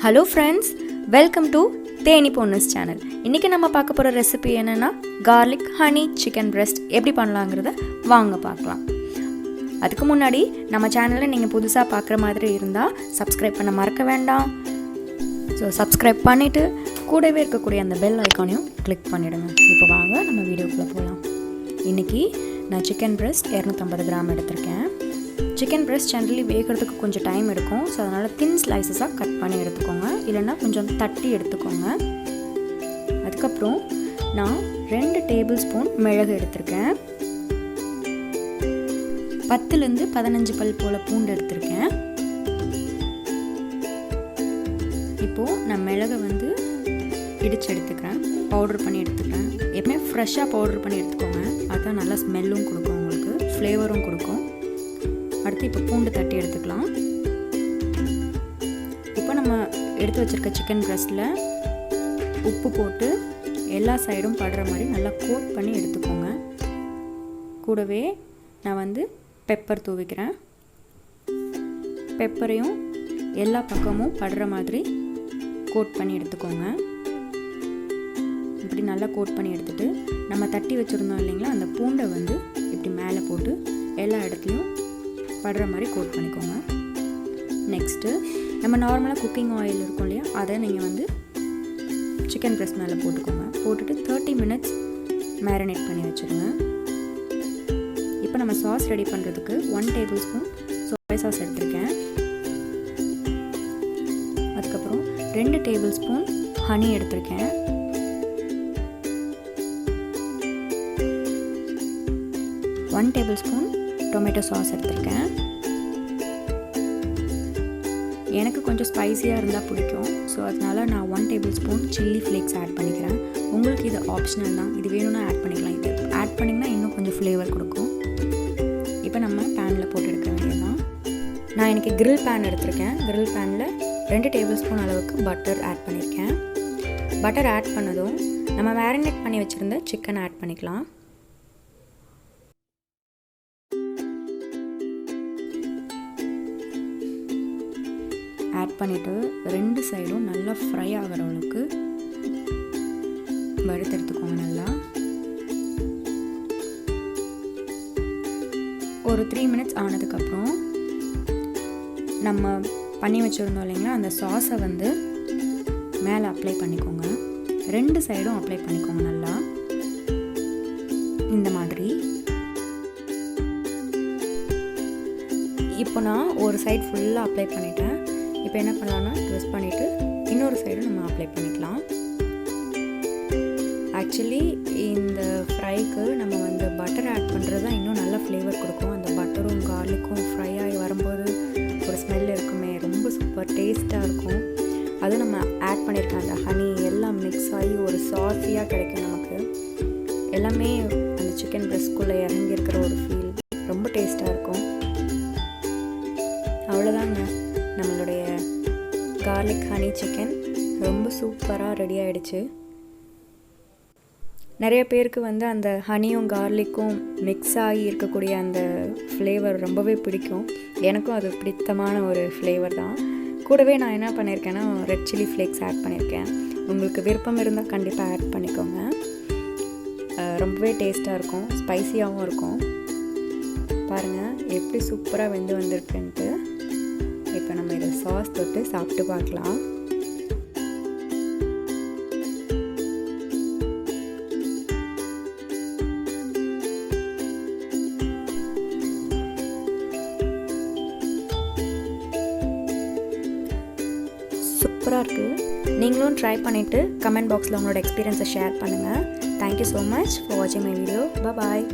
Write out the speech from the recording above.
Hello friends, welcome to Thenni ponnu's channel. இன்னைக்கு நம்ம பார்க்க போற ரெசிபி என்னன்னா garlic honey chicken breast எப்படி பண்ணலாம்ங்கறத வாங்க பார்க்கலாம். அதுக்கு முன்னாடி நம்ம சேனலை நீங்க புதுசா பார்க்குற மாதிரி இருந்தா subscribe பண்ண மறக்க வேண்டாம். So subscribe பண்ணிட்டு கூடவே இருக்கக்கூடிய அந்த bell ஐகானையும் click பண்ணிடுங்க. இப்போ வாங்க நம்ம வீடியோக்குள்ள போலாம். இன்னைக்கு நான் chicken breast 250 கிராம் எடுத்துர்க்கேன். Chicken breast generally வேகிறதுக்கு கொஞ்சம் டைம் எடுக்கும். சோ அதனால thin slices-ஆ கட் பண்ணி எடுத்துக்கோங்க. இல்லனா கொஞ்சம் தட்டி எடுத்துக்கோங்க. அதுக்கு அப்புறம் நான் 2 டேபிள்ஸ்பூன் மிளகு எடுத்துர்க்கேன். 10 ல இருந்து 15 பல் போல பூண்டு எடுத்துர்க்கேன். இப்போ நான் மிளகு வந்து இடிச்சு எடுத்துக்கிறேன். பவுடர் பண்ணி எடுத்துக்கிறேன். எப்பவுமே ஃப்ரெஷ்ஷா பவுடர் பண்ணி எடுத்துக்கோங்க. அதான் நல்ல ஸ்மெல்லும் கொடுக்கும் உங்களுக்கு, ஃப்ளேவரும் கொடுக்கும். அடுத்து இப்போ பூண்டு தட்டி எடுத்துக்கலாம். இப்போ நம்ம எடுத்து வச்சிருக்க சிக்கன் பிரஸ்ட்ல உப்பு போட்டு எல்லா சைடும் படுற மாதிரி நல்லா கோட் பண்ணி எடுத்துக்கோங்க. கூடவே நான் வந்து பெப்பர் தூவிக்கிறேன். பெப்பரையும் எல்லா பக்கமும் படுற மாதிரி கோட் பண்ணி எடுத்துக்கோங்க. இப்படி நல்லா கோட் பண்ணி எடுத்துட்டு நம்ம தட்டி வச்சுருந்தோம் இல்லைங்களா, அந்த பூண்டை வந்து இப்படி மேலே போட்டு எல்லா இடத்துலையும் படுற மாதிரி கோட் பண்ணிக்கோங்க. நெக்ஸ்ட்டு நம்ம நார்மலாக குக்கிங் ஆயில் இருக்கும் இல்லையா, அதை நீங்கள் வந்து சிக்கன் பிரஸ்ட் மேலே போட்டுக்கோங்க. போட்டுட்டு 30 மினிட்ஸ் மேரினேட் பண்ணி வச்சுருங்க. இப்போ நம்ம சாஸ் ரெடி பண்ணுறதுக்கு 1 டேபிள்ஸ்பூன் சோயா சாஸ் எடுத்துருக்கேன். அதுக்கப்புறம் 2 டேபிள்ஸ்பூன் ஹனி எடுத்துருக்கேன். 1 டேபிள்ஸ்பூன் டொமேட்டோ சாஸ் எடுத்துருக்கேன். எனக்கு கொஞ்சம் ஸ்பைசியாக இருந்தால் பிடிக்கும். ஸோ அதனால் நான் 1 டேபிள்ஸ்பூன் சில்லி ஃப்ளேக்ஸ் ஆட் பண்ணிக்கிறேன். உங்களுக்கு இது ஆப்ஷனல் தான், இது வேணும்னா ஆட் பண்ணிக்கலாம். இது ஆட் பண்ணிங்கன்னா இன்னும் கொஞ்சம் ஃப்ளேவர் கொடுக்கும். இப்போ நம்ம பேனில் போட்டு எடுக்க வேண்டியதான். நான் எனக்கு கிரில் பேன் எடுத்திருக்கேன். கிரில் பேனில் 2 டேபிள்ஸ்பூன் அளவுக்கு பட்டர் ஆட் பண்ணியிருக்கேன். பட்டர் ஆட் பண்ணதும் நம்ம மேரினேட் பண்ணி வச்சுருந்த சிக்கன் ஆட் பண்ணிக்கலாம். ஆட் பண்ணிவிட்டு 2 சைடும் நல்லா ஃப்ரை ஆகிற அளவுக்கு வறுத்தெடுத்துக்கோங்க. நல்லா ஒரு 3 மினிட்ஸ் ஆனதுக்கப்புறம் நம்ம பண்ணி வச்சுருந்தோம் இல்லைங்களா, அந்த சாஸை வந்து மேலே அப்ளை பண்ணிக்கோங்க. 2 சைடும் அப்ளை பண்ணிக்கோங்க நல்லா இந்த மாதிரி. இப்போ நான் ஒரு சைடு ஃபுல்லாக அப்ளை பண்ணிட்டேன். இப்போ என்ன பண்ணலாம்னா ட்விஸ்ட் பண்ணிவிட்டு இன்னொரு சைடு நம்ம அப்ளை பண்ணிக்கலாம். ஆக்சுவலி இந்த ஃப்ரைக்கு நம்ம வந்து பட்டர் ஆட் பண்ணுறது தான் இன்னும் நல்ல ஃப்ளேவர் கொடுக்கும். அந்த பட்டரும் கார்லிக்கும் ஃப்ரை ஆகி வரும்போது ஒரு ஸ்மெல் இருக்குமே, ரொம்ப சூப்பர் டேஸ்ட்டாக இருக்கும். அதுவும் நம்ம ஆட் பண்ணியிருக்க அந்த ஹனி எல்லாம் மிக்ஸ் ஆகி ஒரு சாஸியாக கிடைக்கும் நமக்கு. எல்லாமே அந்த சிக்கன் பிரஸ்ட்குள்ளே இறங்கி இருக்கிற ஒரு ஃபீல் ரொம்ப டேஸ்ட்டாக இருக்கும். அவ்வளோதாங்க, நம்மளுடைய கார்லிக் ஹனி சிக்கன் ரொம்ப சூப்பராக ரெடி ஆகிடுச்சு. நிறைய பேருக்கு வந்து அந்த ஹனியும் கார்லிக்கும் மிக்ஸ் ஆகி இருக்கக்கூடிய அந்த ஃப்ளேவர் ரொம்பவே பிடிக்கும். எனக்கும் அது பிடித்தமான ஒரு ஃப்ளேவர் தான். கூடவே நான் என்ன பண்ணியிருக்கேன்னா ரெட் சில்லி ஃப்ளேக்ஸ் ஆட் பண்ணியிருக்கேன். உங்களுக்கு விருப்பம் இருந்தால் கண்டிப்பாக ஆட் பண்ணிக்கோங்க. ரொம்பவே டேஸ்ட்டாக இருக்கும், ஸ்பைசியாகவும் இருக்கும். பாருங்கள் எப்படி சூப்பராக வெந்து வந்திருக்குன்ட்டு. இப்போ நம்ம இதை சாஸ் தொட்டு சாப்பிட்டு பார்க்கலாம். சூப்பராக இருக்குது. நீங்களும் ட்ரை பண்ணிவிட்டு கமெண்ட் பாக்ஸில் உங்களோட எக்ஸ்பீரியன்ஸை ஷேர் பண்ணுங்கள். தேங்க்யூ ஸோ மச் ஃபார் வாட்சிங் மை வீடியோ. பாய்.